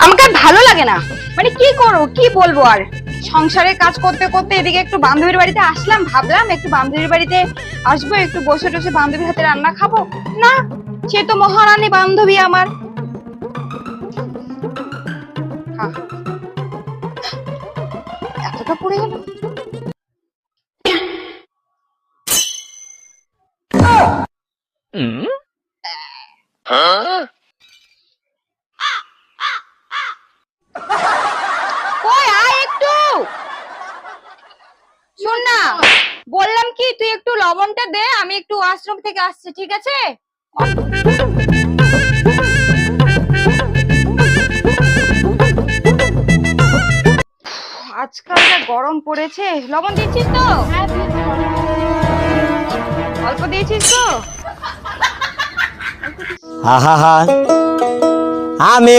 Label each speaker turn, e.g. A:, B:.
A: আমাকে আর ভালো লাগে না। মানে কি করবো, কি বলবো আর। সংসারের কাজ করতে করতে এদিকে একটু বান্ধবীর বাড়িতে আসলাম, ভাবলাম একটু বান্ধবীর বাড়িতে আসবো, একটু বসে টসে বান্ধবীর হাতে রান্না খাবো। না, সে তো মহারানী বান্ধবী আমার। আহ, এতটা পড়ে গেল। ওই আয় একটু, শোন না, বললাম কি তুই একটু লবণটা দে, আমি একটু ওয়াশরুম থেকে আসছি, ঠিক আছে? আজকাল যা গরম পড়েছে। লবণ দিচ্ছিস তো? অল্প দিয়েছিস তো?
B: হা হা হা আমি